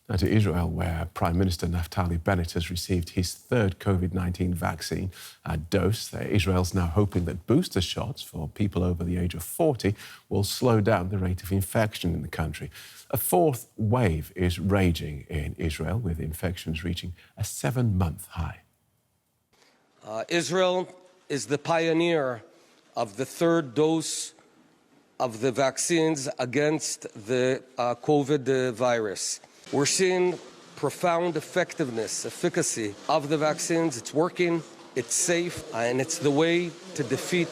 Now to Israel, where Prime Minister Naftali Bennett has received his third COVID-19 vaccine dose. Israel's now hoping that booster shots for people over the age of 40 will slow down the rate of infection in the country. A fourth wave is raging in Israel, with infections reaching a 7-month high. Israel is the pioneer of the third dose of the vaccines against the COVID virus. We're seeing profound efficacy of the vaccines. It's working, it's safe, and it's the way to defeat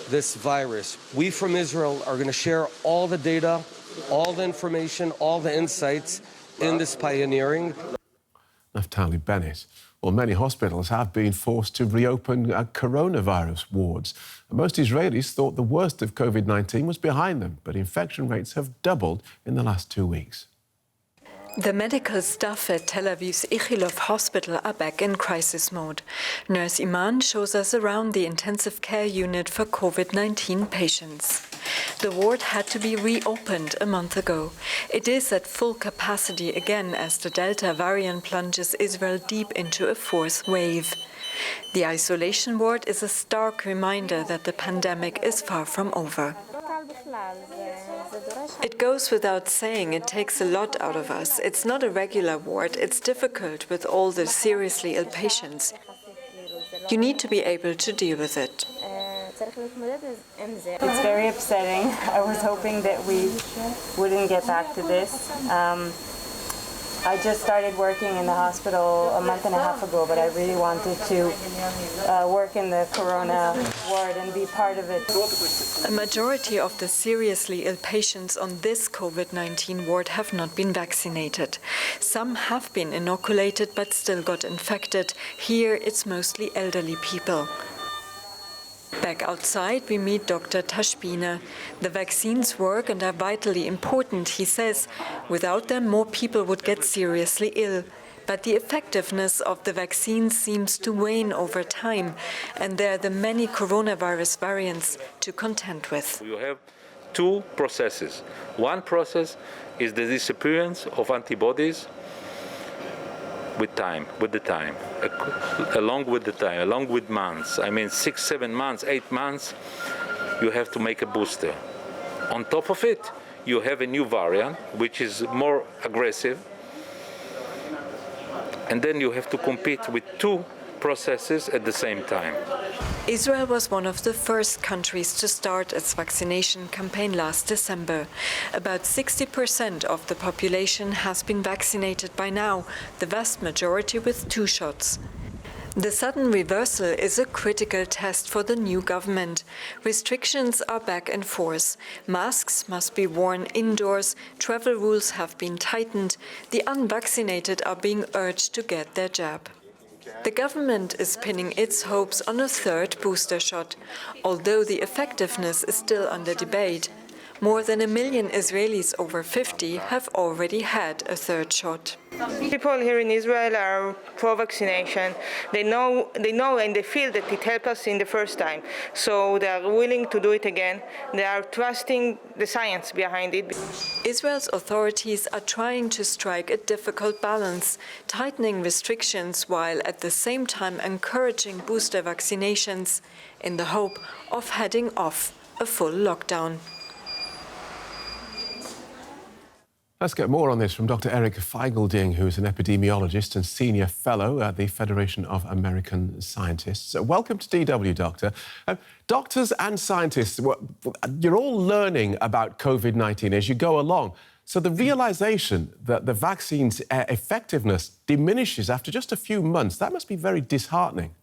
this virus. We from Israel are going to share all the data, all the information, all the insights in this pioneering. Naftali Bennett. Well, many hospitals have been forced to reopen coronavirus wards. Most Israelis thought the worst of COVID-19 was behind them, but infection rates have doubled in the last 2 weeks. The medical staff at Tel Aviv's Ichilov hospital are back in crisis mode. Nurse Iman shows us around the intensive care unit for COVID-19 patients. The ward had to be reopened a month ago. It is at full capacity again as the Delta variant plunges Israel deep into a fourth wave. The isolation ward is a stark reminder that the pandemic is far from over. It goes without saying, it takes a lot out of us. It's not a regular ward, it's difficult with all the seriously ill patients. You need to be able to deal with it. It's very upsetting. I was hoping that we wouldn't get back to this. I just started working in the hospital a month and a half ago, but I really wanted to work in the corona ward and be part of it. A majority of the seriously ill patients on this COVID-19 ward have not been vaccinated. Some have been inoculated but still got infected. Here it's mostly elderly people. Back outside, we meet Dr. Tashbina. The vaccines work and are vitally important, he says. Without them, more people would get seriously ill. But the effectiveness of the vaccine seems to wane over time, and there are the many coronavirus variants to contend with. You have two processes. One process is the disappearance of antibodies along with months. I mean 6, 7 months, 8 months, you have to make a booster. On top of it, you have a new variant, which is more aggressive. And then you have to compete with two processes at the same time. Israel was one of the first countries to start its vaccination campaign last December. About 60% of the population has been vaccinated by now, the vast majority with 2 shots. The sudden reversal is a critical test for the new government. Restrictions are back in force. Masks must be worn indoors, travel rules have been tightened, the unvaccinated are being urged to get their jab. The government is pinning its hopes on a third booster shot, although the effectiveness is still under debate. More than 1 million Israelis over 50 have already had a third shot. People here in Israel are pro-vaccination. They know and they feel that it helped us in the first time. So they are willing to do it again. They are trusting the science behind it. Israel's authorities are trying to strike a difficult balance, tightening restrictions while at the same time encouraging booster vaccinations in the hope of heading off a full lockdown. Let's get more on this from Dr. Eric Feigelding, who is an epidemiologist and senior fellow at the Federation of American Scientists. Welcome to DW, Doctor. Doctors and scientists, you're all learning about COVID-19 as you go along. So the realization that the vaccine's effectiveness diminishes after just a few months, that must be very disheartening.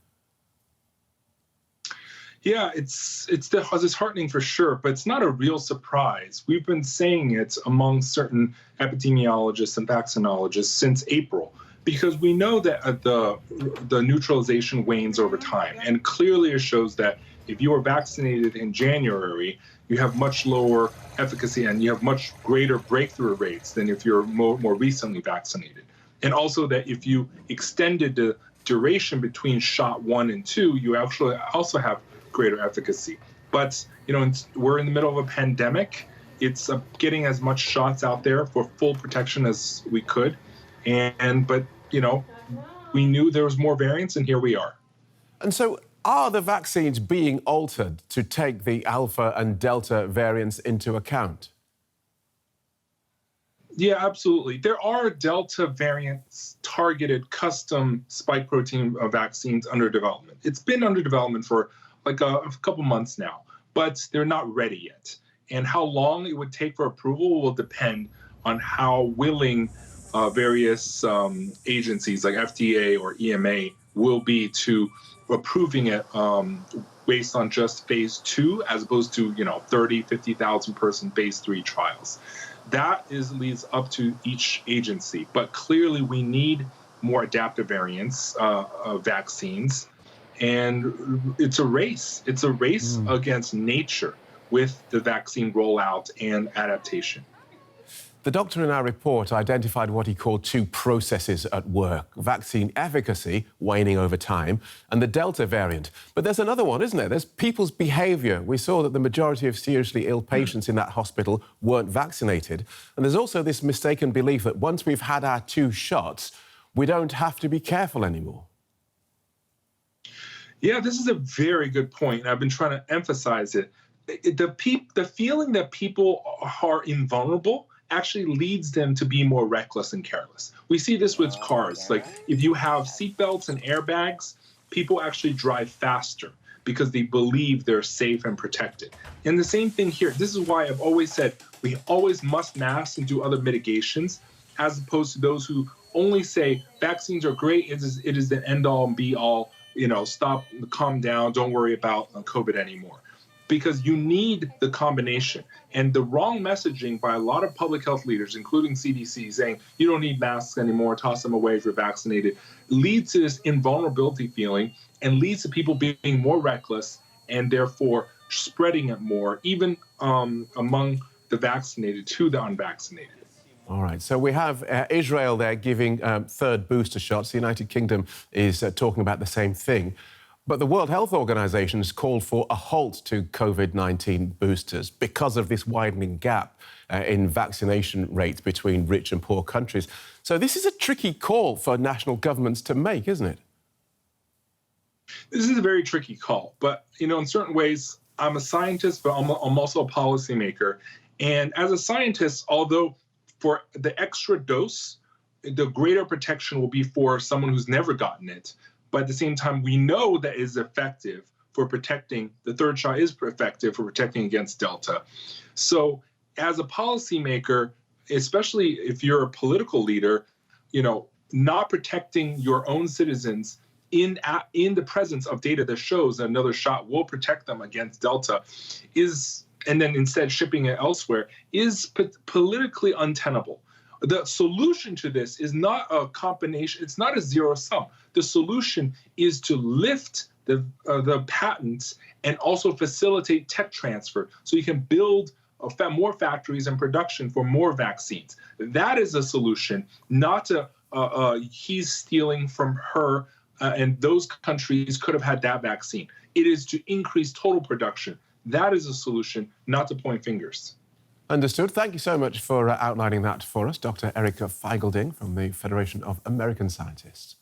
Yeah, it's disheartening for sure, but it's not a real surprise. We've been saying it among certain epidemiologists and vaccinologists since April, because we know that the neutralization wanes over time. And clearly it shows that if you are vaccinated in January, you have much lower efficacy and you have much greater breakthrough rates than if you're more recently vaccinated. And also that if you extended the duration between shot 1 and 2, you actually also have greater efficacy. But, we're in the middle of a pandemic. It's getting as much shots out there for full protection as we could. But, we knew there was more variants, and here we are. And so, are the vaccines being altered to take the Alpha and Delta variants into account? Yeah, absolutely. There are Delta variants targeted custom spike protein vaccines under development. It's been under development for like a couple months now, but they're not ready yet. And how long it would take for approval will depend on how willing various agencies like FDA or EMA will be to approving it based on just phase 2 as opposed to 30, 50,000 person phase 3 trials. That leads up to each agency, but clearly we need more adaptive variants of vaccines, and it's a race. It's a race against nature with the vaccine rollout and adaptation. The doctor in our report identified what he called 2 processes at work: vaccine efficacy waning over time and the Delta variant. But there's another one, isn't there? There's people's behaviour. We saw that the majority of seriously ill patients in that hospital weren't vaccinated. And there's also this mistaken belief that once we've had our 2 shots, we don't have to be careful anymore. Yeah, this is a very good point, and I've been trying to emphasize it. The feeling that people are invulnerable actually leads them to be more reckless and careless. We see this with cars. Like, if you have seatbelts and airbags, people actually drive faster because they believe they're safe and protected. And the same thing here. This is why I've always said we always must mask and do other mitigations, as opposed to those who only say vaccines are great, it is the end all and be all, stop, calm down, don't worry about COVID anymore. Because you need the combination. And the wrong messaging by a lot of public health leaders, including CDC, saying you don't need masks anymore, toss them away if you're vaccinated, leads to this invulnerability feeling and leads to people being more reckless and therefore spreading it more, even among the vaccinated to the unvaccinated. All right, so we have Israel there giving 3rd booster shots. The United Kingdom is talking about the same thing. But the World Health Organization has called for a halt to COVID-19 boosters because of this widening gap in vaccination rates between rich and poor countries. So this is a tricky call for national governments to make, isn't it? This is a very tricky call. But, in certain ways, I'm a scientist, but I'm also a policymaker. And as a scientist, although for the extra dose, the greater protection will be for someone who's never gotten it. But at the same time, we know that it is effective for protecting, the 3rd shot is effective for protecting against Delta. So as a policymaker, especially if you're a political leader, not protecting your own citizens in the presence of data that shows that another shot will protect them against Delta and then instead shipping it elsewhere is politically untenable. The solution to this is not a combination, it's not a zero sum. The solution is to lift the patents and also facilitate tech transfer so you can build more factories and production for more vaccines. That is a solution, not he's stealing from her and those countries could have had that vaccine. It is to increase total production. That is a solution, not to point fingers. Understood. Thank you so much for outlining that for us, Dr. Eric Feigl-Ding from the Federation of American Scientists.